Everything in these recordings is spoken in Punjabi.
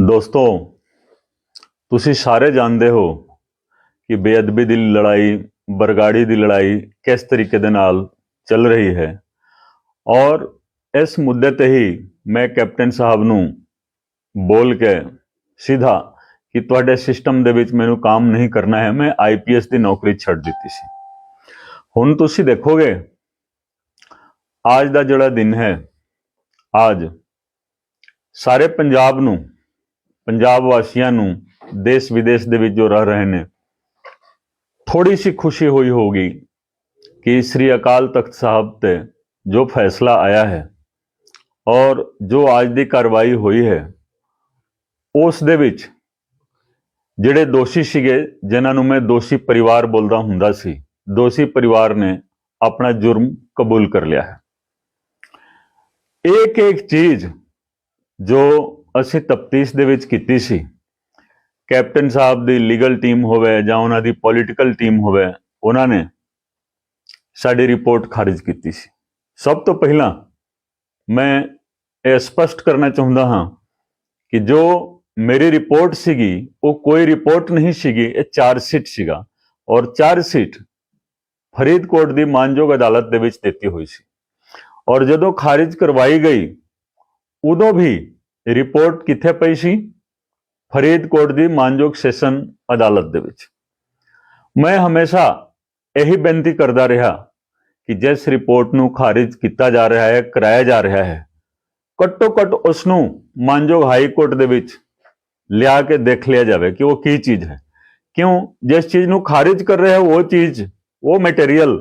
ਦੋਸਤੋ, ਤੁਸੀਂ ਸਾਰੇ ਜਾਣਦੇ ਹੋ ਕਿ ਬੇਅਦਬੀ ਦੀ ਲੜਾਈ, ਬਰਗਾੜੀ ਦੀ ਲੜਾਈ ਕਿਸ ਤਰੀਕੇ ਦੇ ਨਾਲ ਚੱਲ ਰਹੀ ਹੈ। ਔਰ ਇਸ ਮੁੱਦੇ ਤੇ ਹੀ ਮੈਂ ਕੈਪਟਨ ਸਾਹਿਬ ਨੂੰ ਬੋਲ ਕੇ ਸਿੱਧਾ ਕਿ ਤੁਹਾਡੇ ਸਿਸਟਮ ਦੇ ਵਿੱਚ ਮੈਨੂੰ ਕੰਮ ਨਹੀਂ ਕਰਨਾ ਹੈ, ਮੈਂ ਆਈਪੀਐਸ ਦੀ ਨੌਕਰੀ ਛੱਡ ਦਿੱਤੀ ਸੀ। ਹੁਣ ਤੁਸੀਂ ਦੇਖੋਗੇ ਅੱਜ ਦਾ ਜਿਹੜਾ ਦਿਨ ਹੈ, ਅੱਜ ਸਾਰੇ ਪੰਜਾਬ ਨੂੰ, ਪੰਜਾਬ ਵਾਸੀਆਂ ਨੂੰ, ਦੇਸ਼ ਵਿਦੇਸ਼ ਦੇ ਵਿੱਚ ਜੋ ਰਹਿ ਰਹੇ ਨੇ, ਥੋੜੀ ਸੀ ਖੁਸ਼ੀ ਹੋਈ ਹੋਗੀ ਕਿ ਸ੍ਰੀ ਅਕਾਲ ਤਖਤ ਸਾਹਿਬ ਤੇ ਜੋ ਫੈਸਲਾ ਆਇਆ ਹੈ ਔਰ ਜੋ ਅੱਜ ਦੀ ਕਾਰਵਾਈ ਹੋਈ ਹੈ, ਉਸ ਦੇ ਵਿੱਚ ਜਿਹੜੇ ਦੋਸ਼ੀ ਸੀਗੇ, ਜਿਨ੍ਹਾਂ ਨੂੰ ਮੈਂ ਦੋਸ਼ੀ ਪਰਿਵਾਰ ਬੋਲਦਾ ਹੁੰਦਾ ਸੀ, ਦੋਸ਼ੀ ਪਰਿਵਾਰ ਨੇ ਆਪਣਾ ਜੁਰਮ ਕਬੂਲ ਕਰ ਲਿਆ ਹੈ। ਇੱਕ ਇੱਕ ਚੀਜ਼ ਜੋ ਅਸੀਂ ਤਫਤੀਸ਼ ਦੇ ਵਿੱਚ ਕੀਤੀ ਸੀ, ਕੈਪਟਨ ਸਾਹਿਬ ਦੀ ਲੀਗਲ ਟੀਮ ਹੋਵੇ ਜਾਂ ਉਹਨਾਂ ਦੀ ਪੋਲੀਟੀਕਲ ਟੀਮ ਹੋਵੇ, ਉਹਨਾਂ ਨੇ ਸਾਡੀ ਰਿਪੋਰਟ ਖਾਰਿਜ ਕੀਤੀ ਸੀ। ਸਭ ਤੋਂ ਪਹਿਲਾਂ ਮੈਂ ਇਹ ਸਪਸ਼ਟ ਕਰਨਾ ਚਾਹੁੰਦਾ ਹਾਂ ਕਿ ਜੋ ਮੇਰੀ ਰਿਪੋਰਟ ਸੀਗੀ ਉਹ ਕੋਈ ਰਿਪੋਰਟ ਨਹੀਂ ਸੀਗੀ, ਇਹ ਚਾਰਜਸ਼ੀਟ ਸੀਗਾ ਔਰ ਚਾਰਜਸ਼ੀਟ ਫਰੀਦਕੋਟ ਦੀ ਮਾਨਯੋਗ ਅਦਾਲਤ ਦੇ ਵਿੱਚ ਦਿੱਤੀ ਹੋਈ ਸੀ। ਔਰ ਜਦੋਂ ਖਾਰਿਜ ਕਰਵਾਈ ਗਈ ਉਦੋਂ ਵੀ ਰਿਪੋਰਟ ਕਿੱਥੇ ਪਈ ਸੀ? ਫਰੀਦਕੋਟ ਦੀ ਮਾਨਯੋਗ ਸੈਸ਼ਨ ਅਦਾਲਤ ਦੇ ਵਿੱਚ। ਮੈਂ ਹਮੇਸ਼ਾ ਇਹੀ ਬੇਨਤੀ ਕਰਦਾ ਰਿਹਾ ਕਿ ਜਿਸ ਰਿਪੋਰਟ ਨੂੰ ਖਾਰਿਜ ਕੀਤਾ ਜਾ ਰਿਹਾ ਹੈ, ਕਰਾਇਆ ਜਾ ਰਿਹਾ ਹੈ, ਘੱਟੋ ਘੱਟ ਉਸ ਨੂੰ ਮਾਨਯੋਗ ਹਾਈ ਕੋਰਟ ਦੇ ਵਿੱਚ ਲਿਆ ਕੇ ਦੇਖ ਲਿਆ ਜਾਵੇ ਕਿ ਉਹ ਕੀ ਚੀਜ਼ ਹੈ। ਕਿਉਂ? ਜਿਸ ਚੀਜ਼ ਨੂੰ ਖਾਰਿਜ ਕਰ ਰਿਹਾ ਹੈ ਉਹ ਚੀਜ਼, ਉਹ ਮਟੀਰੀਅਲ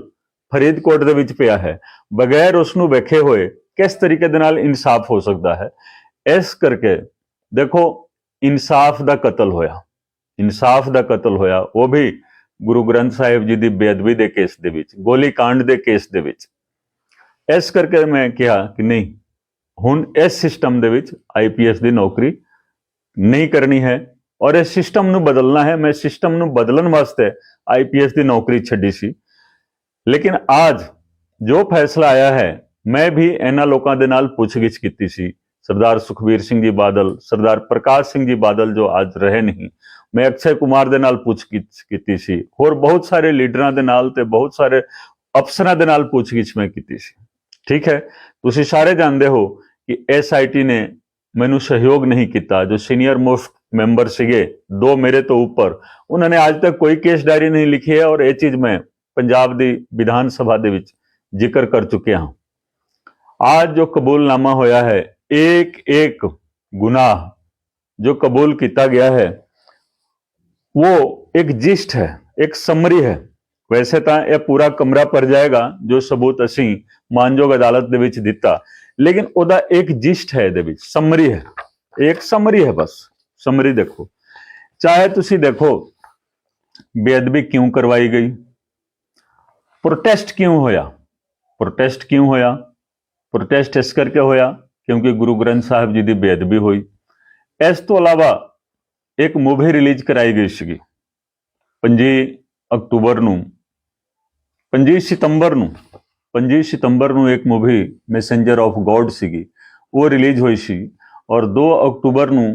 ਫਰੀਦਕੋਟ ਦੇ ਵਿੱਚ ਪਿਆ ਹੈ, ਬਗੈਰ ਉਸ ਨੂੰ ਵੇਖੇ ਹੋਏ ਕਿਸ ਤਰੀਕੇ ਦੇ ਨਾਲ ਇਨਸਾਫ ਹੋ ਸਕਦਾ ਹੈ। ਇਸ ਕਰਕੇ ਦੇਖੋ, ਇਨਸਾਫ ਦਾ ਕਤਲ ਹੋਇਆ, ਇਨਸਾਫ ਦਾ ਕਤਲ ਹੋਇਆ, ਉਹ ਵੀ ਗੁਰੂ ਗ੍ਰੰਥ ਸਾਹਿਬ ਜੀ ਦੀ ਬੇਅਦਬੀ ਦੇ ਕੇਸ ਦੇ ਵਿੱਚ, ਗੋਲੀ ਕਾਂਡ ਦੇ ਕੇਸ ਦੇ ਵਿੱਚ। ਇਸ ਕਰਕੇ ਮੈਂ ਕਿਹਾ ਕਿ ਨਹੀਂ, ਹੁਣ ਇਸ ਸਿਸਟਮ ਦੇ ਵਿੱਚ ਆਈਪੀਐਸ ਦੀ ਨੌਕਰੀ ਨਹੀਂ ਕਰਨੀ ਹੈ ਔਰ ਇਸ ਸਿਸਟਮ ਨੂੰ ਬਦਲਣਾ ਹੈ। ਮੈਂ ਸਿਸਟਮ ਨੂੰ ਬਦਲਣ ਵਾਸਤੇ ਆਈਪੀਐਸ ਦੀ ਨੌਕਰੀ ਛੱਡੀ ਸੀ। ਲੇਕਿਨ ਅੱਜ ਜੋ ਫੈਸਲਾ ਆਇਆ ਹੈ, ਮੈਂ ਵੀ ਇਹਨਾਂ ਲੋਕਾਂ ਦੇ ਨਾਲ ਪੁੱਛਗਿੱਛ ਕੀਤੀ ਸੀ। ਸਰਦਾਰ ਸੁਖਬੀਰ ਸਿੰਘ ਜੀ ਬਾਦਲ, ਸਰਦਾਰ ਪ੍ਰਕਾਸ਼ ਸਿੰਘ ਜੀ ਬਾਦਲ ਜੋ ਅੱਜ ਰਹੇ ਨਹੀਂ, ਮੈਂ ਅਕਸ਼ੇ ਕੁਮਾਰ ਦੇ ਨਾਲ ਪੁੱਛਗਿੱਛ ਕੀਤੀ ਸੀ, ਹੋਰ ਬਹੁਤ ਸਾਰੇ ਲੀਡਰਾਂ ਦੇ ਨਾਲ ਤੇ ਬਹੁਤ ਸਾਰੇ ਅਫਸਰਾਂ ਦੇ ਨਾਲ ਪੁੱਛਗਿੱਛ ਮੈਂ ਕੀਤੀ ਸੀ। ਠੀਕ ਹੈ, ਤੁਸੀਂ ਸਾਰੇ ਜਾਣਦੇ ਹੋ ਕਿ ਐਸਆਈਟੀ ਨੇ ਮੈਨੂੰ ਸਹਿਯੋਗ ਨਹੀਂ ਕੀਤਾ। ਜੋ ਸੀਨੀਅਰ ਮੋਸਟ ਮੈਂਬਰ ਸੀਗੇ, ਦੋ ਮੇਰੇ ਤੋਂ ਉੱਪਰ, ਉਹਨਾਂ ਨੇ ਅੱਜ ਤੱਕ ਕੋਈ ਕੇਸ ਡਾਇਰੀ ਨਹੀਂ ਲਿਖੀ ਹੈ ਔਰ ਇਹ ਚੀਜ਼ ਮੈਂ ਪੰਜਾਬ ਦੀ ਵਿਧਾਨ ਸਭਾ ਦੇ ਵਿੱਚ ਜ਼ਿਕਰ ਕਰ ਚੁੱਕਿਆ ਹਾਂ। आज जो कबूलनामा होया है, एक एक गुनाह जो कबूल किया गया है, वो एक जिस्ट है, एक समरी है। वैसे तो यह पूरा कमरा भर जाएगा जो सबूत असी मानयोग अदालत दे विच दिता, लेकिन ओदा एक जिस्ट है, दे विच समरी है, एक समरी है। बस समरी देखो, चाहे तुसी देखो बेअदबी क्यों करवाई गई, प्रोटेस्ट क्यों होया, प्रोटेस्ट क्यों होया? प्रोटेस्ट इस करके होया क्योंकि गुरु ग्रंथ साहिब जी की बेअदबी हुई। इस तो अलावा एक मूवी रिलीज कराई गई सी 25 अक्तूबर नूं, 25 सितंबर नूं एक मूवी मैसेंजर ऑफ गॉड सी, वो रिलीज हुई सी। और 2 अक्तूबर नूं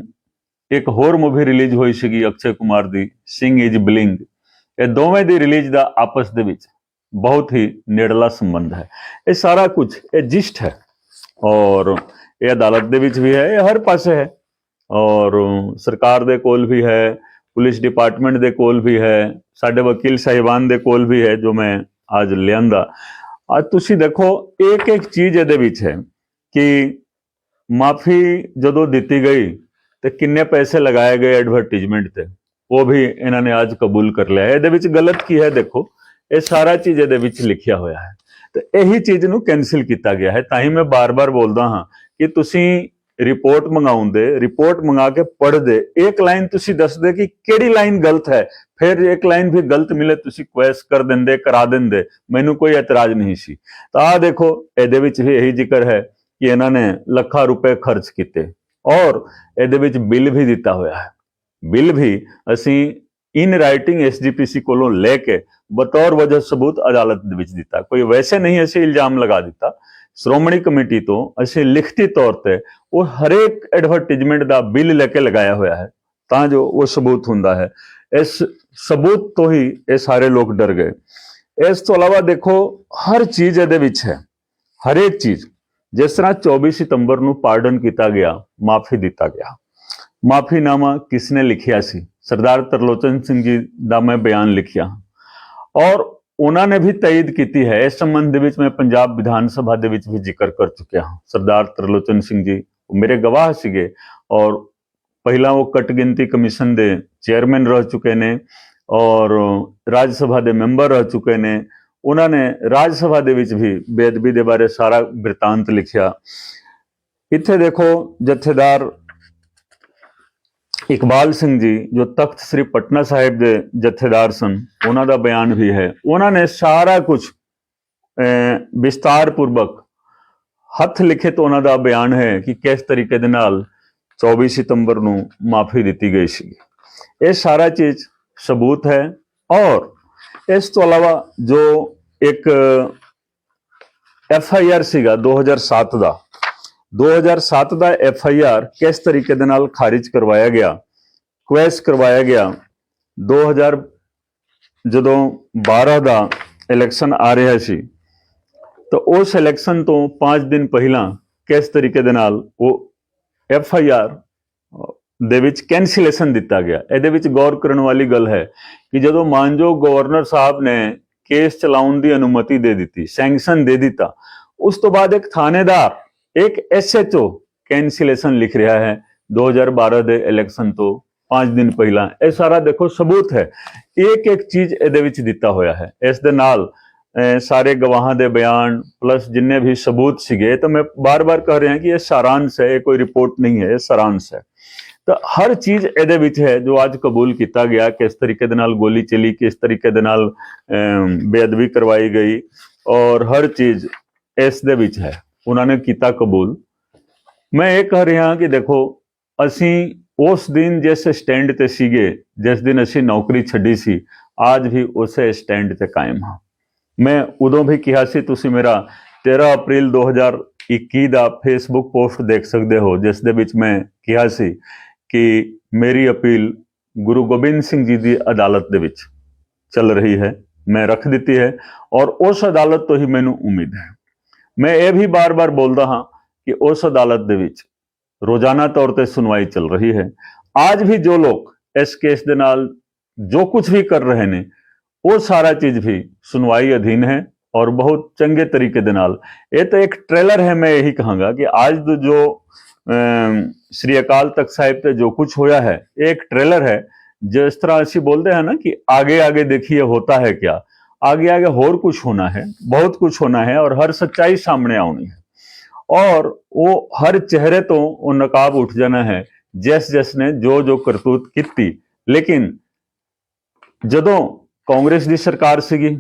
एक होर मूवी रिलीज हुई सी अक्षय कुमार दी, सिंह इज ब्लिंग। ये दोवें दी रिलीज का आपस दे विच बहुत ही नेड़ला संबंध है। ये सारा कुछ ये जिस्ट है और ये अदालत दे विच भी है, ये हर पासे है और सरकार दे कोल भी है, पुलिस डिपार्टमेंट दे कोल भी है, साडे वकील साहिबान दे कोल भी है, जो मैं आज लियांदा। आज तुसी देखो एक एक चीज ये विच है कि माफी जदों दिती गई तो किन्ने पैसे लगाए गए एडवरटाइजमेंट ते, वो भी इन्होंने आज कबूल कर लिया है। ये विच गलत की है, देखो ये सारा चीज ये विच लिखिया होया है, तो यही चीज नूं कैंसिल किया गया है। ताही मैं बार बार बोलदा हाँ कि तुसी रिपोर्ट मंगाउंदे, रिपोर्ट मंगा के पढ़ दे, एक लाइन तुसी दस दे कि केड़ी लाइन गलत है, फिर एक लाइन भी गलत मिले तुसी क्वेश्चन कर देंदे, करा देंदे, मैनू कोई एतराज नहीं सी। तो आ देखो ये विच भी यही जिक्र है कि इन्होंने लाखां रुपए खर्च किए और ये विच बिल भी दिता होया है। बिल भी असी इन राइटिंग एसजीपीसी कोलों लेके बतौर वजह सबूत अदालत दे विच दिता, कोई वैसे नहीं ऐसे इल्जाम लगा दिता। ਸ਼੍ਰੋਮਣੀ ਕਮੇਟੀ ਤੋਂ ਅਸੀਂ ਲਿਖਤੀ ਤੌਰ ਤੇ ਉਹ ਹਰੇਕ ਐਡਵਰਟਾਈਜ਼ਮੈਂਟ ਦਾ ਬਿੱਲ ਲੈ ਕੇ ਲਗਾਇਆ ਹੋਇਆ ਹੈ ਤਾਂ ਜੋ ਉਹ ਸਬੂਤ ਹੁੰਦਾ ਹੈ। ਇਸ ਸਬੂਤ ਤੋਂ ਹੀ ਇਹ ਸਾਰੇ ਲੋਕ ਡਰ ਗਏ। ਇਸ ਤੋਂ ਇਲਾਵਾ ਦੇਖੋ ਹਰ ਚੀਜ਼ ਇਹਦੇ ਵਿੱਚ ਹੈ, ਹਰੇਕ ਚੀਜ਼। ਜਿਸ ਤਰ੍ਹਾਂ 24 ਸਤੰਬਰ ਨੂੰ ਪਾਰਡਨ ਕੀਤਾ ਗਿਆ, ਮਾਫੀ ਦਿੱਤਾ ਗਿਆ। ਮਾਫੀਨਾਮਾ ਕਿਸਨੇ ਲਿਖਿਆ ਸੀ? ਸਰਦਾਰ ਤਰਲੋਚਨ ਸਿੰਘ ਜੀ ਦਾ ਮੈਂ ਬਿਆਨ ਲਿਖਿਆ ਔਰ ਉਹਨਾਂ ਨੇ ਵੀ ਤਾਇਦ ਕੀਤੀ ਹੈ। ਇਸ ਸੰਬੰਧ ਦੇ ਵਿੱਚ ਮੈਂ ਪੰਜਾਬ ਵਿਧਾਨ ਸਭਾ ਦੇ ਵਿੱਚ ਵੀ ਜ਼ਿਕਰ ਕਰ ਚੁੱਕਿਆ ਹਾਂ। ਸਰਦਾਰ ਤਰਲੋਚਨ ਸਿੰਘ ਜੀ ਮੇਰੇ ਗਵਾਹ ਸੀਗੇ ਔਰ ਪਹਿਲਾਂ ਉਹ ਕੱਟ ਗਿਣਤੀ ਕਮਿਸ਼ਨ ਦੇ ਚੇਅਰਮੈਨ ਰਹਿ ਚੁੱਕੇ ਨੇ ਔਰ ਰਾਜ ਸਭਾ ਦੇ ਮੈਂਬਰ ਰਹਿ ਚੁੱਕੇ ਨੇ। ਉਹਨਾਂ ਨੇ ਰਾਜ ਸਭਾ ਦੇ ਵਿੱਚ ਵੀ ਬੇਅਦਬੀ ਦੇ ਬਾਰੇ ਸਾਰਾ ਬਿਰਤਾਂਤ ਲਿਖਿਆ। ਇੱਥੇ ਦੇਖੋ ਜਥੇਦਾਰ ਇਕਬਾਲ ਸਿੰਘ ਜੀ ਜੋ ਤਖਤ ਸ੍ਰੀ ਪਟਨਾ ਸਾਹਿਬ ਦੇ ਜਥੇਦਾਰ ਸਨ, ਉਹਨਾਂ ਦਾ ਬਿਆਨ ਵੀ ਹੈ। ਉਹਨਾਂ ਨੇ ਸਾਰਾ ਕੁਝ ਵਿਸਤਾਰ ਪੂਰਵਕ ਹੱਥ ਲਿਖਿਤ ਉਹਨਾਂ ਦਾ ਬਿਆਨ ਹੈ ਕਿ ਕਿਸ ਤਰੀਕੇ ਦੇ ਨਾਲ 24 ਸਤੰਬਰ ਨੂੰ ਮਾਫੀ ਦਿੱਤੀ ਗਈ ਸੀ। ਇਹ ਸਾਰਾ ਚੀਜ਼ ਸਬੂਤ ਹੈ। ਔਰ ਇਸ ਤੋਂ ਇਲਾਵਾ ਜੋ ਇੱਕ FIR ਸੀਗਾ 2007 ਦਾ FIR ਕਿਸ ਤਰੀਕੇ ਦੇ ਨਾਲ ਖਾਰਿਜ ਕਰਵਾਇਆ ਗਿਆ, ਕੁਐਸ਼ ਕਰਵਾਇਆ ਗਿਆ। 2012 ਦਾ ਇਲੈਕਸ਼ਨ ਆ ਰਿਹਾ ਸੀ ਤਾਂ ਉਸ ਇਲੈਕਸ਼ਨ ਤੋਂ 5 ਦਿਨ ਪਹਿਲਾਂ ਕਿਸ ਤਰੀਕੇ ਦੇ ਨਾਲ ਉਹ FIR ਦੇ ਵਿੱਚ ਕੈਂਸਲੇਸ਼ਨ ਦਿੱਤਾ ਗਿਆ। ਇਹਦੇ ਵਿੱਚ ਗੌਰ ਕਰਨ ਵਾਲੀ ਗੱਲ ਹੈ ਕਿ ਜਦੋਂ ਮਾਨਯੋਗ ਗਵਰਨਰ ਸਾਹਿਬ ਨੇ ਕੇਸ ਚਲਾਉਣ ਦੀ ਅਨੁਮਤੀ ਦੇ ਦਿੱਤੀ, ਸੈਂਕਸ਼ਨ ਦੇ ਦਿੱਤਾ, ਉਸ ਤੋਂ ਬਾਅਦ ਇੱਕ ਥਾਣੇਦਾਰ, ਇੱਕ SHO ਕੈਂਸਲੇਸ਼ਨ ਲਿਖ ਰਿਹਾ ਹੈ 2012 ਦੇ ਇਲੈਕਸ਼ਨ ਤੋਂ 5 ਦਿਨ ਪਹਿਲਾਂ। ਇਹ ਸਾਰਾ ਦੇਖੋ ਸਬੂਤ ਹੈ, ਇੱਕ ਇੱਕ ਚੀਜ਼ ਇਹਦੇ ਵਿੱਚ ਦਿੱਤਾ ਹੋਇਆ ਹੈ। ਇਸ ਦੇ ਨਾਲ ਸਾਰੇ ਗਵਾਹਾਂ ਦੇ ਬਿਆਨ ਪਲੱਸ ਜਿੰਨੇ ਵੀ ਸਬੂਤ ਸੀਗੇ, ਤਾਂ ਮੈਂ ਬਾਰ-ਬਾਰ ਕਹਿ ਰਿਹਾ ਕਿ ਇਹ ਸਾਰਾਂਸ਼ ਹੈ, ਇਹ ਕੋਈ ਰਿਪੋਰਟ ਨਹੀਂ ਹੈ, ਇਹ ਸਾਰਾਂਸ਼ ਹੈ। ਤਾਂ ਹਰ ਚੀਜ਼ ਇਹਦੇ ਵਿੱਚ ਹੈ ਜੋ ਅੱਜ ਕਬੂਲ ਕੀਤਾ ਗਿਆ। ਕਿਸ ਤਰੀਕੇ ਦੇ ਨਾਲ ਗੋਲੀ ਚਲੀ, ਕਿਸ ਤਰੀਕੇ ਦੇ ਨਾਲ ਬੇਅਦਬੀ ਕਰਵਾਈ ਗਈ ਔਰ ਹਰ ਚੀਜ਼ ਇਸ ਦੇ ਵਿੱਚ ਹੈ। ਉਹਨਾਂ ਨੇ ਕੀਤਾ ਕਬੂਲ। ਮੈਂ ਇਹ ਕਹਿ ਰਿਹਾ ਕਿ ਦੇਖੋ ਅਸੀਂ ਉਸ ਦਿਨ ਜਿਸ ਸਟੈਂਡ ਤੇ ਸੀਗੇ, ਜਿਸ ਦਿਨ ਅਸੀਂ ਨੌਕਰੀ ਛੱਡੀ ਸੀ, ਅੱਜ ਵੀ ਉਸੇ ਸਟੈਂਡ ਤੇ ਕਾਇਮ ਹਾਂ। ਮੈਂ ਉਦੋਂ ਵੀ ਕਿਹਾ ਸੀ, ਤੁਸੀਂ ਮੇਰਾ 13 ਅਪ੍ਰੈਲ 2021 ਦਾ ਫੇਸਬੁੱਕ ਪੋਸਟ ਦੇਖ ਸਕਦੇ ਹੋ, ਜਿਸ ਦੇ ਵਿੱਚ ਮੈਂ ਕਿਹਾ ਸੀ ਕਿ ਮੇਰੀ ਅਪੀਲ ਗੁਰੂ ਗੋਬਿੰਦ ਸਿੰਘ ਜੀ ਦੀ ਅਦਾਲਤ ਦੇ ਵਿੱਚ ਚੱਲ ਰਹੀ ਹੈ, ਮੈਂ ਰੱਖ ਦਿੱਤੀ ਹੈ ਔਰ ਉਸ ਅਦਾਲਤ ਤੋਂ ਹੀ ਮੈਨੂੰ ਉਮੀਦ ਹੈ। ਮੈਂ ਇਹ ਵੀ ਬਾਰ-ਬਾਰ ਬੋਲਦਾ ਹਾਂ ਕਿ ਉਸ ਅਦਾਲਤ ਦੇ ਵਿੱਚ ਰੋਜ਼ਾਨਾ ਤੌਰ ਤੇ ਸੁਣਵਾਈ ਚੱਲ ਰਹੀ ਹੈ। ਅੱਜ ਵੀ ਜੋ ਲੋਕ ਇਸ ਕੇਸ ਦੇ ਨਾਲ ਜੋ ਕੁਝ ਵੀ ਕਰ ਰਹੇ ਨੇ, ਉਹ ਸਾਰਾ ਚੀਜ਼ ਵੀ ਸੁਣਵਾਈ ਅਧੀਨ ਹੈ ਔਰ ਬਹੁਤ ਚੰਗੇ ਤਰੀਕੇ ਦੇ ਨਾਲ। ਇਹ ਤਾਂ ਇੱਕ ਟ੍ਰੇਲਰ ਹੈ। ਮੈਂ ਇਹੀ ਕਹਾਂਗਾ ਕਿ ਅੱਜ ਜੋ ਸ੍ਰੀ ਅਕਾਲ ਤਖਤ ਸਾਹਿਬ ਤੇ ਜੋ ਕੁਝ ਹੋਇਆ ਹੈ, ਇਹ ਇੱਕ ਟ੍ਰੇਲਰ ਹੈ। ਜਿਸ ਤਰ੍ਹਾਂ ਅਸੀਂ ਬੋਲਦੇ हैं ना कि आगे आगे देखिए होता है क्या, आगे आगे और कुछ होना है, बहुत कुछ होना है और हर सच्चाई सामने आनी है और वो हर चेहरे तो वो नकाब उठ जाना है जिस जिसने जो जो करतूत की। लेकिन ਜਦੋਂ ਕਾਂਗਰਸ ਦੀ ਸਰਕਾਰ ਸੀਗੀ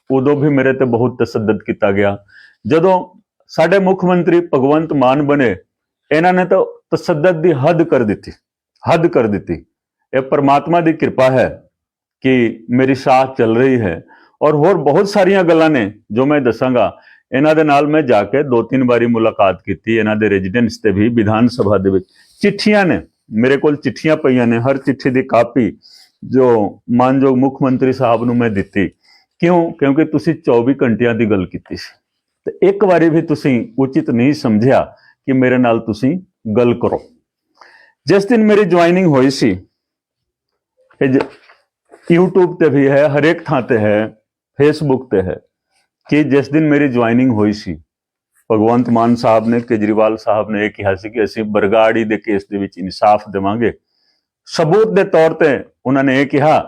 ਉਦੋਂ ਵੀ ਮੇਰੇ ਤੇ ਬਹੁਤ ਤਸ਼ੱਦਦ ਕੀਤਾ ਗਿਆ। ਜਦੋਂ ਸਾਡੇ ਮੁੱਖ ਮੰਤਰੀ ਭਗਵੰਤ ਮਾਨ ਬਣੇ, ਇਹਨਾਂ ਨੇ ਤਾਂ ਤਸ਼ੱਦਦ ਦੀ ਹੱਦ ਕਰ ਦਿੱਤੀ। ਇਹ ਪਰਮਾਤਮਾ ਦੀ ਕਿਰਪਾ ਹੈ ਕਿ ਮੇਰੀ ਸਾਥ ਚੱਲ ਰਹੀ ਹੈ ਔਰ ਹੋਰ ਬਹੁਤ ਸਾਰੀਆਂ ਗੱਲਾਂ ਨੇ ਜੋ ਮੈਂ ਦੱਸਾਂਗਾ। ਇਹਨਾਂ ਦੇ ਨਾਲ ਮੈਂ ਜਾ ਕੇ 2-3 ਵਾਰੀ ਮੁਲਾਕਾਤ ਕੀਤੀ, ਇਹਨਾਂ ਦੇ ਰੈਜ਼ੀਡੈਂਸ ਤੇ ਵੀ, ਵਿਧਾਨ ਸਭਾ ਦੇ ਵਿੱਚ। ਚਿੱਠੀਆਂ ਨੇ ਮੇਰੇ ਕੋਲ, ਚਿੱਠੀਆਂ ਪਈਆਂ ਨੇ, ਹਰ ਚਿੱਠੀ ਦੀ ਕਾਪੀ ਜੋ ਮਾਨਯੋਗ ਮੁੱਖ ਮੰਤਰੀ ਸਾਹਿਬ ਨੂੰ ਮੈਂ ਦਿੱਤੀ। ਕਿਉਂ? ਕਿਉਂਕਿ ਤੁਸੀਂ 24 ਘੰਟਿਆਂ ਦੀ ਗੱਲ ਕੀਤੀ ਸੀ ਤੇ ਇੱਕ ਵਾਰੀ ਵੀ ਤੁਸੀਂ ਉਚਿਤ ਨਹੀਂ ਸਮਝਿਆ ਕਿ ਮੇਰੇ ਨਾਲ ਤੁਸੀਂ ਗੱਲ ਕਰੋ। ਜਿਸ ਦਿਨ ਮੇਰੀ ਜੁਆਇਨਿੰਗ ਹੋਈ ਸੀ, YouTube ਤੇ ਵੀ ਹੈ, ਹਰੇਕ ਥਾਂ ਤੇ ਹੈ, ਫੇਸਬੁੱਕ ਤੇ ਹੈ ਕਿ ਜਿਸ ਦਿਨ ਮੇਰੀ ਜੁਆਇਨਿੰਗ ਹੋਈ ਸੀ, ਭਗਵੰਤ ਮਾਨ ਸਾਹਿਬ ਨੇ, ਕੇਜਰੀਵਾਲ ਸਾਹਿਬ ਨੇ ਇਹ ਕਿਹਾ ਸੀ ਕਿ ਅਸੀਂ ਬਰਗਾੜੀ ਦੇ ਕੇਸ ਦੇ ਵਿੱਚ ਇਨਸਾਫ ਦੇਵਾਂਗੇ। ਸਬੂਤ ਦੇ ਤੌਰ ਤੇ ਉਹਨਾਂ ਨੇ ਇਹ ਕਿਹਾ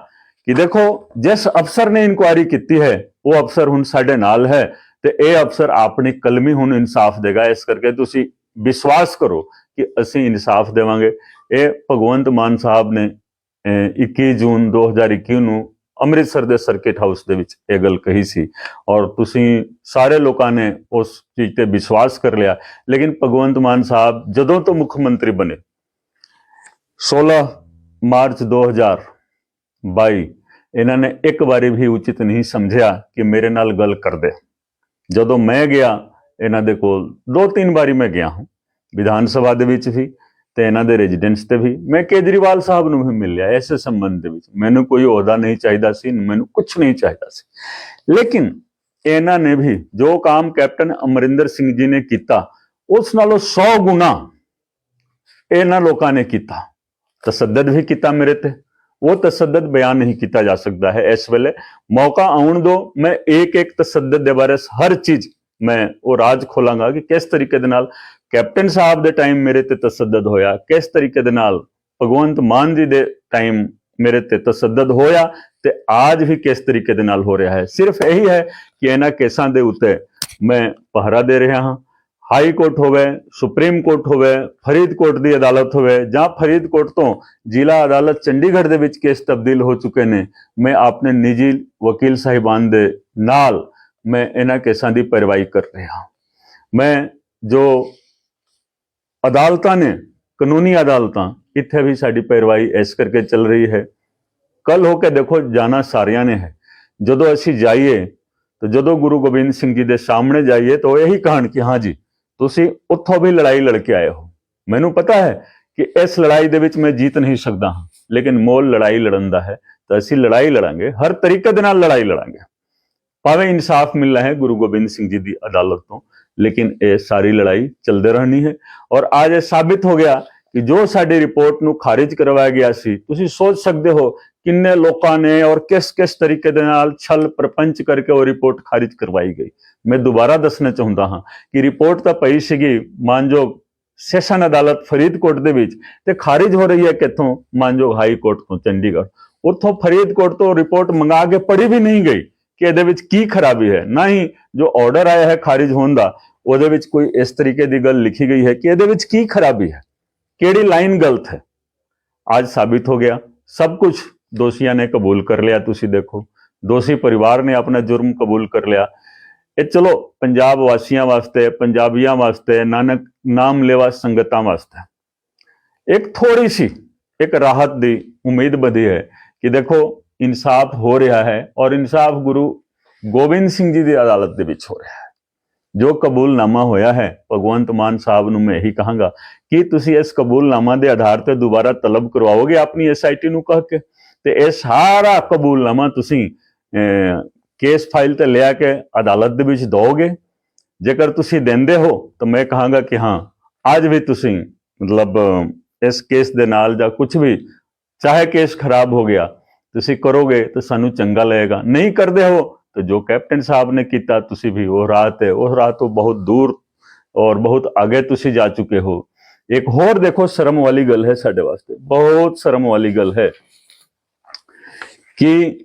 ਕਿ ਦੇਖੋ ਜਿਸ ਅਫਸਰ ਨੇ ਇਨਕੁਆਇਰੀ ਕੀਤੀ ਹੈ ਉਹ ਅਫਸਰ ਹੁਣ ਸਾਡੇ ਨਾਲ ਹੈ ਤੇ ਇਹ ਅਫਸਰ ਆਪਣੀ ਕਲਮੀ ਹੁਣ ਇਨਸਾਫ ਦੇਗਾ, ਇਸ ਕਰਕੇ ਤੁਸੀਂ ਵਿਸ਼ਵਾਸ ਕਰੋ ਕਿ ਅਸੀਂ ਇਨਸਾਫ ਦੇਵਾਂਗੇ। ਇਹ ਭਗਵੰਤ ਮਾਨ ਸਾਹਿਬ ਨੇ 21 ਜੂਨ 2021 ਨੂੰ ਅੰਮ੍ਰਿਤਸਰ ਦੇ ਸਰਕਿਟ ਹਾਊਸ ਦੇ ਵਿੱਚ ਇਹ ਗੱਲ ਕਹੀ ਸੀ ਔਰ ਤੁਸੀਂ ਸਾਰੇ ਲੋਕਾਂ ਨੇ ਉਸ ਚੀਜ਼ ਤੇ ਵਿਸ਼ਵਾਸ ਕਰ ਲਿਆ। ਲੇਕਿਨ ਭਗਵੰਤ ਮਾਨ ਸਾਹਿਬ ਜਦੋਂ ਤੋਂ ਮੁੱਖ ਮੰਤਰੀ ਬਣੇ 16 ਮਾਰਚ 2022 ਇਹਨਾਂ ਨੇ ਇੱਕ ਵਾਰੀ ਵੀ ਉਚਿਤ ਨਹੀਂ ਸਮਝਿਆ ਕਿ ਮੇਰੇ ਨਾਲ ਗੱਲ ਕਰਦੇ। ਜਦੋਂ ਮੈਂ ਗਿਆ ਇਹਨਾਂ ਦੇ ਕੋਲ 2-3 ਵਾਰੀ ਮੈਂ ਗਿਆ ਹਾਂ, ਵਿਧਾਨ ਸਭਾ ਦੇ ਵਿੱਚ ਵੀ ਤੇ ਇਹਨਾਂ ਦੇ ਰੈਜ਼ੀਡੈਂਸ ਤੇ ਵੀ। ਮੈਂ ਕੇਜਰੀਵਾਲ ਸਾਹਿਬ ਨੂੰ ਵੀ ਮਿਲ ਲਿਆ ਇਸ ਸੰਬੰਧ ਦੇ ਵਿੱਚ। ਮੈਨੂੰ ਕੋਈ ਅਹੁਦਾ ਨਹੀਂ ਚਾਹੀਦਾ ਸੀ, ਮੈਨੂੰ ਕੁਝ ਨਹੀਂ ਚਾਹੀਦਾ ਸੀ, ਲੇਕਿਨ ਇਹਨਾਂ ਨੇ ਵੀ ਜੋ ਕੰਮ ਕੈਪਟਨ ਅਮਰਿੰਦਰ ਸਿੰਘ ਜੀ ਨੇ ਕੀਤਾ ਉਸ ਨਾਲੋਂ 100 ਗੁਣਾ ਇਹਨਾਂ ਲੋਕਾਂ ਨੇ ਕੀਤਾ। ਤਸੱਦਦ ਵੀ ਕੀਤਾ ਮੇਰੇ ਤੇ, ਉਹ ਤਸੱਦਦ ਬਿਆਨ ਨਹੀਂ ਕੀਤਾ ਜਾ ਸਕਦਾ ਹੈ ਇਸ ਵੇਲੇ। ਮੌਕਾ ਆਉਣ ਦੋ, ਮੈਂ ਇੱਕ ਤਸੱਦਦ ਦੇ ਬਾਰੇ ਹਰ ਚੀਜ਼ ਮੈਂ ਉਹ ਰਾਜ ਖੋਲਾਂਗਾ ਕਿ ਕਿਸ ਤਰੀਕੇ ਦੇ ਨਾਲ ਕੈਪਟਨ ਸਾਹਿਬ ਦੇ ਟਾਈਮ ਮੇਰੇ ਤੇ ਤਸੱਦਦ ਹੋਇਆ, ਕਿਸ ਤਰੀਕੇ ਦੇ ਨਾਲ ਭਗਵੰਤ ਮਾਨ ਜੀ ਦੇ ਟਾਈਮ ਮੇਰੇ ਤੇ ਤਸੱਦਦ ਹੋਇਆ ਤੇ ਅੱਜ ਵੀ ਕਿਸ ਤਰੀਕੇ ਦੇ ਨਾਲ ਹੋ ਰਿਹਾ ਹੈ। ਸਿਰਫ ਇਹੀ ਹੈ ਕਿ ਇਹਨਾਂ ਕੇਸਾਂ ਦੇ ਉੱਤੇ ਮੈਂ ਪਹਿਰਾ ਦੇ ਰਿਹਾ ਹਾਂ। ਹਾਈ ਕੋਰਟ ਹੋਵੇ, ਸੁਪਰੀਮ ਕੋਰਟ ਹੋਵੇ, ਫਰੀਦਕੋਟ ਦੀ ਅਦਾਲਤ ਹੋਵੇ ਜਾਂ ਫਰੀਦਕੋਟ ਤੋਂ ਜ਼ਿਲ੍ਹਾ ਅਦਾਲਤ ਚੰਡੀਗੜ੍ਹ ਦੇ ਵਿੱਚ ਕੇਸ ਤਬਦੀਲ ਹੋ ਚੁੱਕੇ ਨੇ, ਮੈਂ ਆਪਣੇ ਨਿੱਜੀ ਵਕੀਲ ਸਾਹਿਬਾਨ ਦੇ ਨਾਲ ਮੈਂ ਇਹਨਾਂ ਕੇਸਾਂ ਦੀ ਪੈਰਵਾਈ ਕਰ ਰਿਹਾ। ਮੈਂ ਜੋ ਅਦਾਲਤਾਂ ਨੇ, ਕਾਨੂੰਨੀ ਅਦਾਲਤਾਂ, ਇੱਥੇ ਵੀ ਸਾਡੀ ਪੈਰਵਾਈ ਇਸ ਕਰਕੇ ਚੱਲ ਰਹੀ ਹੈ। ਕੱਲ ਹੋ ਕੇ ਦੇਖੋ, ਜਾਣਾ ਸਾਰਿਆਂ ਨੇ ਹੈ। ਜਦੋਂ ਅਸੀਂ ਜਾਈਏ ਤਾਂ ਜਦੋਂ ਗੁਰੂ ਗੋਬਿੰਦ ਸਿੰਘ ਜੀ ਦੇ ਸਾਹਮਣੇ ਜਾਈਏ ਤਾਂ ਇਹੀ ਕਹਿਣ ਕਿ ਹਾਂ ਜੀ ਤੁਸੀਂ ਉੱਥੋਂ ਵੀ ਲੜਾਈ ਲੜ ਕੇ ਆਏ ਹੋ। ਮੈਨੂੰ ਪਤਾ ਹੈ ਕਿ ਇਸ ਲੜਾਈ ਦੇ ਵਿੱਚ ਮੈਂ ਜੀਤ ਨਹੀਂ ਸਕਦਾ ਹਾਂ, ਲੇਕਿਨ ਮੋਲ ਲੜਾਈ ਲੜਨ ਦਾ ਹੈ ਤਾਂ ਅਸੀਂ ਲੜਾਈ ਲੜਾਂਗੇ, ਹਰ ਤਰੀਕੇ ਦੇ ਨਾਲ ਲੜਾਈ ਲੜਾਂਗੇ। ਭਾਵੇਂ ਇਨਸਾਫ ਮਿਲਣਾ ਹੈ ਗੁਰੂ ਗੋਬਿੰਦ ਸਿੰਘ ਜੀ ਦੀ ਅਦਾਲਤ ਤੋਂ, ਲੇਕਿਨ ਇਹ ਸਾਰੀ ਲੜਾਈ ਚੱਲਦੇ ਰਹਿਣੀ ਹੈ। ਔਰ ਅੱਜ ਇਹ ਸਾਬਿਤ ਹੋ ਗਿਆ ਕਿ ਜੋ ਸਾਡੀ ਰਿਪੋਰਟ ਨੂੰ ਖਾਰਿਜ ਕਰਵਾਇਆ ਗਿਆ ਸੀ, ਤੁਸੀਂ ਸੋਚ ਸਕਦੇ ਹੋ ਕਿੰਨੇ ਲੋਕਾਂ ਨੇ ਔਰ ਕਿਸ ਤਰੀਕੇ ਦੇ ਨਾਲ ਛਲ ਪ੍ਰਪੰਚ ਕਰਕੇ ਉਹ ਰਿਪੋਰਟ ਖਾਰਿਜ ਕਰਵਾਈ ਗਈ। ਮੈਂ ਦੁਬਾਰਾ ਦੱਸਣਾ ਚਾਹੁੰਦਾ ਹਾਂ ਕਿ ਰਿਪੋਰਟ ਤਾਂ ਪਈ ਸੀਗੀ ਮਾਨਯੋਗ ਸੈਸ਼ਨ ਅਦਾਲਤ ਫਰੀਦਕੋਟ ਦੇ ਵਿੱਚ ਤੇ ਖਾਰਿਜ ਹੋ ਰਹੀ ਹੈ ਕਿੱਥੋਂ? ਮਾਨਯੋਗ ਹਾਈ ਕੋਰਟ ਤੋਂ ਚੰਡੀਗੜ੍ਹ। ਉੱਥੋਂ ਫਰੀਦਕੋਟ ਤੋਂ ਰਿਪੋਰਟ ਮੰਗਾ ਕੇ ਪੜ੍ਹੀ ਵੀ ਨਹੀਂ ਗਈ ਕਿ ਇਹਦੇ ਵਿੱਚ ਕੀ ਖਰਾਬੀ ਹੈ। ਨਾ ਹੀ ਜੋ ਆਰਡਰ ਆਇਆ ਹੈ ਖਾਰਿਜ ਹੋਣ ਦਾ ਉਹਦੇ ਵਿੱਚ ਕੋਈ ਇਸ ਤਰੀਕੇ ਦੀ ਗੱਲ ਲਿਖੀ ਗਈ ਹੈ ਕਿ ਇਹਦੇ ਵਿੱਚ ਕੀ ਖਰਾਬੀ ਹੈ, ਕਿਹੜੀ ਲਾਈਨ ਗਲਤ ਹੈ। ਅੱਜ ਸਾਬਿਤ ਹੋ ਗਿਆ, ਸਭ ਕੁਝ ਦੋਸ਼ੀਆਂ ਨੇ ਕਬੂਲ ਕਰ ਲਿਆ। ਤੁਸੀਂ ਦੇਖੋ, ਦੋਸ਼ੀ ਪਰਿਵਾਰ ਨੇ ਆਪਣਾ ਜੁਰਮ ਕਬੂਲ ਕਰ ਲਿਆ। ਇਹ ਚਲੋ ਪੰਜਾਬ ਵਾਸੀਆਂ ਵਾਸਤੇ, ਪੰਜਾਬੀਆਂ ਵਾਸਤੇ, ਨਾਨਕ ਨਾਮ ਲੈਵਾ ਸੰਗਤਾਂ ਵਾਸਤੇ ਇੱਕ ਥੋੜੀ ਸੀ ਇੱਕ ਰਾਹਤ ਦੀ ਉਮੀਦ ਵਧੀ ਹੈ ਕਿ ਦੇਖੋ ਇਨਸਾਫ ਹੋ ਰਿਹਾ ਹੈ ਔਰ ਇਨਸਾਫ ਗੁਰੂ ਗੋਬਿੰਦ ਸਿੰਘ ਜੀ ਦੀ ਅਦਾਲਤ ਦੇ ਵਿੱਚ ਹੋ ਰਿਹਾ ਹੈ। ਜੋ ਕਬੂਲਨਾਮਾ ਹੋਇਆ ਹੈ, ਭਗਵੰਤ ਮਾਨ ਸਾਹਿਬ ਨੂੰ ਮੈਂ ਇਹੀ ਕਹਾਂਗਾ ਕਿ ਤੁਸੀਂ ਇਸ ਕਬੂਲਨਾਮਾ ਦੇ ਆਧਾਰ ਤੇ ਦੁਬਾਰਾ ਤਲਬ ਕਰਵਾਓਗੇ ਆਪਣੀ SIT ਨੂੰ ਕਹਿ ਕੇ, ਤੇ ਇਹ ਸਾਰਾ ਕਬੂਲਨਾਮਾ ਤੁਸੀਂ ਕੇਸ ਫਾਈਲ ਤੇ ਲਿਆ ਕੇ ਅਦਾਲਤ ਦੇ ਵਿੱਚ ਦੋਗੇ। ਜੇਕਰ ਤੁਸੀਂ ਦਿੰਦੇ ਹੋ ਤਾਂ ਮੈਂ ਕਹਾਂਗਾ ਕਿ ਹਾਂ, ਅੱਜ ਵੀ ਤੁਸੀਂ ਮਤਲਬ ਇਸ ਕੇਸ ਦੇ ਨਾਲ ਜਾਂ ਕੁਝ ਵੀ, ਚਾਹੇ ਕੇਸ ਖਰਾਬ ਹੋ ਗਿਆ, ਤੁਸੀਂ ਕਰੋਗੇ ਤਾਂ ਸਾਨੂੰ ਚੰਗਾ ਲੱਗੇਗਾ। ਨਹੀਂ ਕਰਦੇ ਹੋ ਤਾਂ ਜੋ ਕੈਪਟਨ ਸਾਹਿਬ ਨੇ ਕੀਤਾ, ਤੁਸੀਂ ਵੀ ਉਹ ਰਾਹ ਤੇ, ਉਸ ਰਾਹ ਤੋਂ ਬਹੁਤ ਦੂਰ ਔਰ ਬਹੁਤ ਅੱਗੇ ਤੁਸੀਂ ਜਾ ਚੁੱਕੇ ਹੋ। ਇੱਕ ਹੋਰ ਦੇਖੋ ਸ਼ਰਮ ਵਾਲੀ ਗੱਲ ਹੈ ਸਾਡੇ ਵਾਸਤੇ, ਬਹੁਤ ਸ਼ਰਮ ਵਾਲੀ ਗੱਲ ਹੈ ਕਿ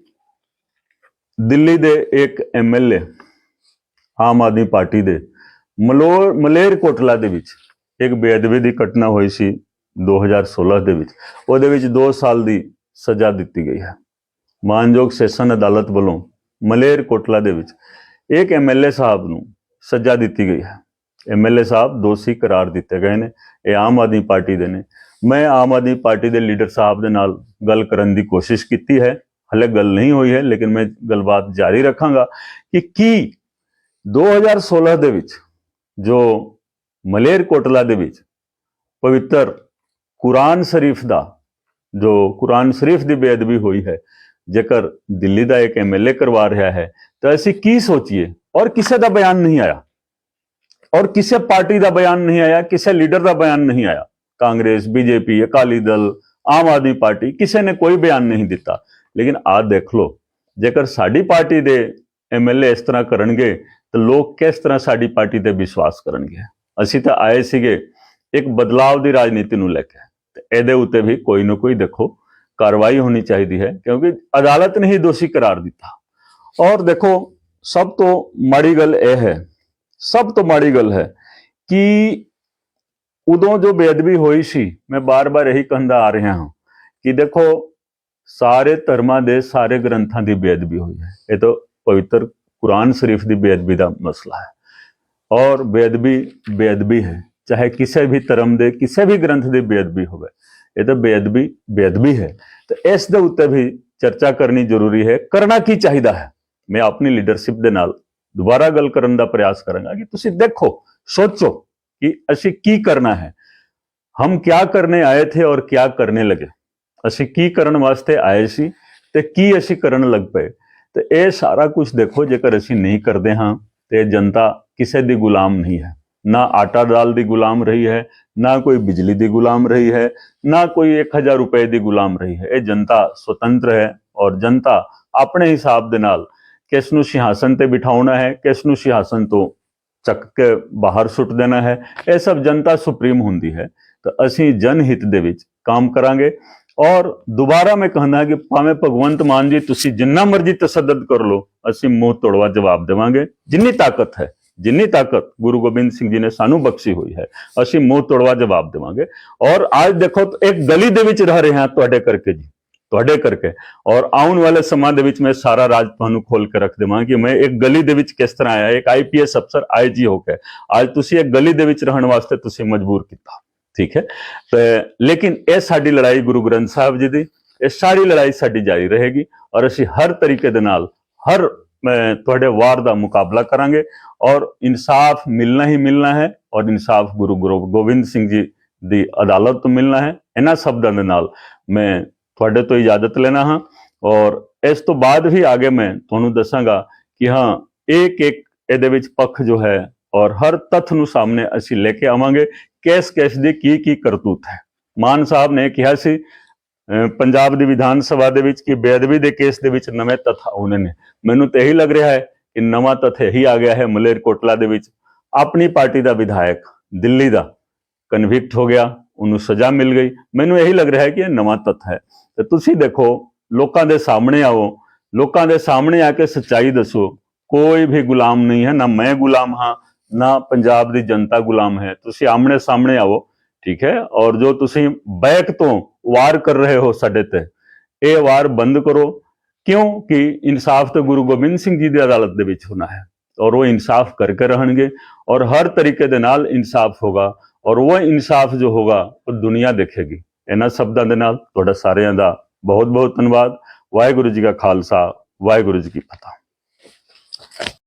ਦਿੱਲੀ ਦੇ ਇੱਕ MLA ਆਮ ਆਦਮੀ ਪਾਰਟੀ ਦੇ ਮਲੇਰਕੋਟਲਾ ਦੇ ਵਿੱਚ ਇੱਕ ਬੇਅਦਬੀ ਦੀ ਘਟਨਾ ਹੋਈ ਸੀ 2016 ਦੇ ਵਿੱਚ। ਉਹਦੇ ਵਿੱਚ 2 ਸਾਲ ਦੀ ਸਜ਼ਾ ਦਿੱਤੀ ਗਈ ਹੈ ਮਾਨਯੋਗ ਸੈਸ਼ਨ ਅਦਾਲਤ ਵੱਲੋਂ। ਮਲੇਰਕੋਟਲਾ ਦੇ ਵਿੱਚ ਇੱਕ MLA ਸਾਹਿਬ ਨੂੰ ਸਜ਼ਾ ਦਿੱਤੀ ਗਈ ਹੈ। MLA ਸਾਹਿਬ ਦੋਸ਼ੀ ਕਰਾਰ ਦਿੱਤੇ ਗਏ ਨੇ। ਇਹ ਆਮ ਆਦਮੀ ਪਾਰਟੀ ਦੇ ਨੇ। ਮੈਂ ਆਮ ਆਦਮੀ ਪਾਰਟੀ ਦੇ ਲੀਡਰ ਸਾਹਿਬ ਦੇ ਨਾਲ ਗੱਲ ਕਰਨ ਦੀ ਕੋਸ਼ਿਸ਼ ਕੀਤੀ ਹੈ, ਹਲੇ ਗੱਲ ਨਹੀਂ ਹੋਈ ਹੈ, ਲੇਕਿਨ ਮੈਂ ਗੱਲਬਾਤ ਜਾਰੀ ਰੱਖਾਂਗਾ ਕਿ ਕੀ 2016 ਦੇ ਵਿੱਚ ਜੋ ਮਲੇਰਕੋਟਲਾ ਦੇ ਵਿੱਚ ਪਵਿੱਤਰ ਕੁਰਾਨ ਸ਼ਰੀਫ ਦਾ, ਜੋ ਕੁਰਾਨ ਸ਼ਰੀਫ ਦੀ ਬੇਅਦਬੀ ਹੋਈ ਹੈ, ਜੇਕਰ ਦਿੱਲੀ ਦਾ ਇੱਕ MLA ਕਰਵਾ ਰਿਹਾ ਹੈ ਤਾਂ ਅਸੀਂ ਕੀ ਸੋਚੀਏ। ਔਰ ਕਿਸੇ ਦਾ ਬਿਆਨ ਨਹੀਂ ਆਇਆ, ਔਰ ਕਿਸੇ ਪਾਰਟੀ ਦਾ ਬਿਆਨ ਨਹੀਂ ਆਇਆ, ਕਿਸੇ ਲੀਡਰ ਦਾ ਬਿਆਨ ਨਹੀਂ ਆਇਆ। ਕਾਂਗਰਸ, BJP, ਅਕਾਲੀ ਦਲ, ਆਮ ਆਦਮੀ ਪਾਰਟੀ, ਕਿਸੇ ਨੇ ਕੋਈ ਬਿਆਨ ਨਹੀਂ ਦਿੱਤਾ। ਲੇਕਿਨ ਆਹ ਦੇਖ ਲਓ, ਜੇਕਰ ਸਾਡੀ ਪਾਰਟੀ ਦੇ MLA ਇਸ ਤਰ੍ਹਾਂ ਕਰਨਗੇ ਤਾਂ ਲੋਕ ਕਿਸ ਤਰ੍ਹਾਂ ਸਾਡੀ ਪਾਰਟੀ ਤੇ ਵਿਸ਼ਵਾਸ ਕਰਨਗੇ। ਅਸੀਂ ਤਾਂ ਆਏ ਸੀਗੇ ਇੱਕ ਬਦਲਾਵ ਦੀ ਰਾਜਨੀਤੀ ਨੂੰ ਲੈ ਕੇ, ਤੇ ਇਹਦੇ ਉੱਤੇ ਵੀ ਕੋਈ ਨਾ ਕੋਈ ਦੇਖੋ ਕਾਰਵਾਈ ਹੋਣੀ ਚਾਹੀਦੀ ਹੈ, ਕਿਉਂਕਿ ਅਦਾਲਤ ਨੇ ਹੀ ਦੋਸ਼ੀ ਕਰਾਰ ਦਿੱਤਾ। ਔਰ ਦੇਖੋ ਸਭ ਤੋਂ ਮਾੜੀ ਗੱਲ ਇਹ ਹੈ, ਸਭ ਤੋਂ ਮਾੜੀ ਗੱਲ ਹੈ ਕਿ ਉਦੋਂ ਜੋ ਬੇਅਦਬੀ ਹੋਈ ਸੀ, ਮੈਂ ਬਾਰ-ਬਾਰ ਇਹੀ ਕਹਿੰਦਾ ਆ ਰਿਹਾ ਹਾਂ ਕਿ ਦੇਖੋ ਸਾਰੇ ਧਰਮਾਂ ਦੇ ਸਾਰੇ ਗ੍ਰੰਥਾਂ ਦੀ ਬੇਅਦਬੀ ਹੋਈ ਹੈ। ਇਹ ਤਾਂ ਪਵਿੱਤਰ ਕੁਰਾਨ ਸ਼ਰੀਫ ਦੀ ਬੇਅਦਬੀ ਦਾ ਮਸਲਾ ਹੈ ਔਰ ਬੇਅਦਬੀ ਹੈ, ਚਾਹੇ ਕਿਸੇ ਵੀ ਧਰਮ ਦੇ ਕਿਸੇ ਵੀ ਗ੍ਰੰਥ ਦੀ ਬੇਅਦਬੀ ਹੋਵੇ, ਇਹ ਤਾਂ ਬੇਅਦਬੀ ਹੈ। ਤੇ ਇਸ ਦੇ ਉੱਤੇ ਵੀ ਚਰਚਾ ਕਰਨੀ ਜ਼ਰੂਰੀ ਹੈ। ਕਰਨਾ ਕੀ ਚਾਹੀਦਾ ਹੈ, ਮੈਂ ਆਪਣੀ ਲੀਡਰਸ਼ਿਪ ਦੇ ਨਾਲ ਦੁਬਾਰਾ ਗੱਲ ਕਰਨ ਦਾ ਪ੍ਰयास ਕਰਾਂਗਾ ਕਿ ਤੁਸੀਂ ਦੇਖੋ, ਸੋਚੋ ਕਿ ਅਸੀਂ ਕੀ ਕਰਨਾ ਹੈ। ਹਮ ਕਿਆ ਕਰਨੇ ਆਏ ਥੇ ਔਰ ਕਿਆ ਕਰਨੇ ਲਗੇ। ਅਸੀਂ ਕੀ ਕਰਨ ਵਾਸਤੇ ਆਏ ਸੀ ਤੇ ਕੀ ਅਸੀਂ ਕਰਨ ਲੱਗ ਪਏ। ਤੇ ਇਹ ਸਾਰਾ ਕੁਝ ਦੇਖੋ, ਜੇਕਰ ਅਸੀਂ ਨਹੀਂ ਕਰਦੇ ਹਾਂ ਤੇ ਜਨਤਾ ਕਿਸੇ ਦੀ ਗੁਲਾਮ ਨਹੀਂ ਹੈ। ਨਾ ਆਟਾ ਦਾਲ ਦੀ ਗੁਲਾਮ ਰਹੀ ਹੈ, ਨਾ ਕੋਈ ਬਿਜਲੀ ਦੀ ਗੁਲਾਮ ਰਹੀ ਹੈ, ਨਾ ਕੋਈ 1000 ਰੁਪਏ ਦੀ ਗੁਲਾਮ ਰਹੀ ਹੈ। ਇਹ ਜਨਤਾ ਸੁਤੰਤਰ ਹੈ ਔਰ ਜਨਤਾ ਆਪਣੇ ਹਿਸਾਬ ਦੇ ਨਾਲ ਕਿਸ ਨੂੰ ਸਿਆਸਨ ਤੇ ਬਿਠਾਉਣਾ ਹੈ, ਕਿਸ ਨੂੰ ਸਿਆਸਨ ਤੋਂ ਚੱਕ ਕੇ ਬਾਹਰ ਸੁੱਟ ਦੇਣਾ ਹੈ, ਇਹ ਸਭ ਜਨਤਾ ਸੁਪਰੀਮ ਹੁੰਦੀ ਹੈ। ਤਾਂ ਅਸੀਂ ਜਨਹਿਤ ਦੇ ਵਿੱਚ ਕੰਮ ਕਰਾਂਗੇ। ਔਰ ਦੁਬਾਰਾ ਮੈਂ कहना कि ਭਾਵੇਂ ਭਗਵੰਤ ਮਾਨ ਜੀ ਤੁਸੀਂ ਜਿੰਨਾ ਮਰਜ਼ੀ ਤਸੱਦਦ ਕਰ ਲਓ, ਅਸੀਂ ਮੂੰਹ ਤੋੜਵਾ ਜਵਾਬ ਦੇਵਾਂਗੇ। ਜਿੰਨੀ ਤਾਕਤ ਹੈ, ਜਿੰਨੀ ਤਾਕਤ ਗੁਰੂ ਗੋਬਿੰਦ ਸਿੰਘ ਜੀ ਨੇ ਸਾਨੂੰ ਬਖਸ਼ੀ ਹੋਈ ਹੈ, ਅਸੀਂ ਮੂੰਹ ਤੋੜਵਾ ਜਵਾਬ ਦੇਵਾਂਗੇ। ਔਰ ਅੱਜ ਦੇਖੋ, ਇੱਕ ਗਲੀ ਦੇ ਵਿੱਚ ਰਹਿ ਰਹੇ ਹਾਂ ਤੁਹਾਡੇ ਕਰਕੇ ਜੀ, ਤੁਹਾਡੇ ਕਰਕੇ। ਔਰ ਆਉਣ ਵਾਲੇ ਸਮਾਂ ਦੇ ਵਿੱਚ ਮੈਂ ਸਾਰਾ ਰਾਜ ਤੁਹਾਨੂੰ ਖੋਲ ਕੇ ਰੱਖ ਦੇਵਾਂਗਾ ਕਿ ਮੈਂ ਇੱਕ ਗਲੀ ਦੇ ਵਿੱਚ ਕਿਸ ਤਰ੍ਹਾਂ ਆਇਆ, ਇੱਕ IPS ਅਫਸਰ IG ਹੋ ਕੇ ਅੱਜ ਤੁਸੀਂ ਇੱਕ ਗਲੀ ਦੇ ਵਿੱਚ ਰਹਿਣ ਵਾਸਤੇ ਤੁਸੀਂ ਮਜਬੂਰ ਕੀਤਾ। ਠੀਕ ਹੈ, ਤੇ ਲੇਕਿਨ ਇਹ ਸਾਡੀ ਲੜਾਈ ਗੁਰੂ ਗ੍ਰੰਥ ਸਾਹਿਬ ਜੀ ਦੀ, ਇਹ ਸਾਰੀ ਲੜਾਈ ਸਾਡੀ ਜਾਰੀ ਰਹੇਗੀ। ਔਰ ਅਸੀਂ ਹਰ ਤਰੀਕੇ ਦੇ ਨਾਲ ਹਰ ਤੁਹਾਡੇ ਵਾਰ ਦਾ ਮੁਕਾਬਲਾ ਕਰਾਂਗੇ। ਔਰ ਇਨਸਾਫ ਮਿਲਣਾ ਹੀ ਮਿਲਣਾ ਹੈ, ਔਰ ਇਨਸਾਫ ਗੁਰੂ ਗੋਬਿੰਦ ਸਿੰਘ ਜੀ ਦੀ ਅਦਾਲਤ ਤੋਂ ਮਿਲਣਾ ਹੈ। ਇਹਨਾਂ ਸ਼ਬਦਾਂ ਦੇ ਨਾਲ ਮੈਂ ਤੁਹਾਡੇ ਤੋਂ ਇਜਾਜ਼ਤ ਲੈਣਾ ਹਾਂ। ਔਰ ਇਸ ਤੋਂ ਬਾਅਦ ਵੀ ਆਗੇ ਮੈਂ ਤੁਹਾਨੂੰ ਦੱਸਾਂਗਾ ਕਿ ਹਾਂ, ਇੱਕ ਇਹਦੇ ਵਿੱਚ ਪੱਖ ਜੋ ਹੈ ਔਰ ਹਰ ਤੱਥ ਨੂੰ ਸਾਹਮਣੇ ਅਸੀਂ ਲੈ ਕੇ ਆਵਾਂਗੇ। ਕਿਸ ਦੀ ਕੀ ਕਰਤੂਤ ਹੈ। ਮਾਨ ਸਾਹਿਬ ਨੇ ਕਿਹਾ ਸੀ ਪੰਜਾਬ ਦੀ ਵਿਧਾਨ ਸਭਾ ਦੇ ਵਿੱਚ ਕਿ ਬੇਅਦਬੀ ਦੇ ਕੇਸ ਦੇ ਵਿੱਚ ਨਵੇਂ ਤੱਥ ਆਉਣੇ ਨੇ। ਮੈਨੂੰ ਤਾਂ ਇਹੀ ਲੱਗ ਰਿਹਾ ਹੈ ਕਿ ਨਵਾਂ ਤੱਥ ਇਹੀ ਆ ਗਿਆ ਹੈ। ਮਲੇਰਕੋਟਲਾ ਦੇ ਵਿੱਚ ਆਪਣੀ ਪਾਰਟੀ ਦਾ ਵਿਧਾਇਕ ਦਿੱਲੀ ਦਾ ਕਨਵਿਕਟ ਹੋ ਗਿਆ, ਉਹਨੂੰ ਸਜ਼ਾ ਮਿਲ ਗਈ। ਮੈਨੂੰ ਇਹੀ ਲੱਗ ਰਿਹਾ ਹੈ ਕਿ ਇਹ ਨਵਾਂ ਤੱਥ ਹੈ। ਤੇ ਤੁਸੀਂ ਦੇਖੋ, ਲੋਕਾਂ ਦੇ ਸਾਹਮਣੇ ਆਓ, ਲੋਕਾਂ ਦੇ ਸਾਹਮਣੇ ਆ ਕੇ ਸੱਚਾਈ ਦੱਸੋ। ਕੋਈ ਵੀ ਗੁਲਾਮ ਨਹੀਂ ਹੈ, ਨਾ ਮੈਂ ਗੁਲਾਮ ਹਾਂ, ਨਾ ਪੰਜਾਬ ਦੀ ਜਨਤਾ ਗੁਲਾਮ ਹੈ। ਤੁਸੀਂ ਆਮਣੇ ਸਾਹਮਣੇ ਆਓ, ਠੀਕ ਹੈ। ਔਰ ਜੋ ਤੁਸੀਂ ਬੈਕ ਤੋਂ ਵਾਰ ਕਰ ਰਹੇ ਹੋ ਸਾਡੇ ਤੇ, ਇਹ ਵਾਰ ਬੰਦ ਕਰੋ। ਕਿਉਂ ਕਿ ਇਨਸਾਫ ਤਾਂ ਗੁਰੂ ਗੋਬਿੰਦ ਸਿੰਘ ਜੀ ਦੀ ਅਦਾਲਤ ਦੇ ਵਿੱਚ ਹੋਣਾ ਹੈ ਔਰ ਉਹ ਇਨਸਾਫ ਕਰਕੇ ਰਹਿਣਗੇ। ਔਰ ਹਰ ਤਰੀਕੇ ਦੇ ਨਾਲ ਇਨਸਾਫ ਹੋਗਾ ਔਰ ਉਹ ਇਨਸਾਫ ਜੋ ਹੋਗਾ ਉਹ ਦੁਨੀਆ ਦੇਖੇਗੀ। ਇਹਨਾਂ ਸ਼ਬਦਾਂ ਦੇ ਨਾਲ ਤੁਹਾਡਾ ਸਾਰਿਆਂ ਦਾ ਬਹੁਤ ਬਹੁਤ ਧੰਨਵਾਦ। ਵਾਹਿਗੁਰੂ ਜੀ ਕਾ ਖਾਲਸਾ, ਵਾਹਿਗੁਰੂ ਜੀ ਕੀ ਫਤਿਹ।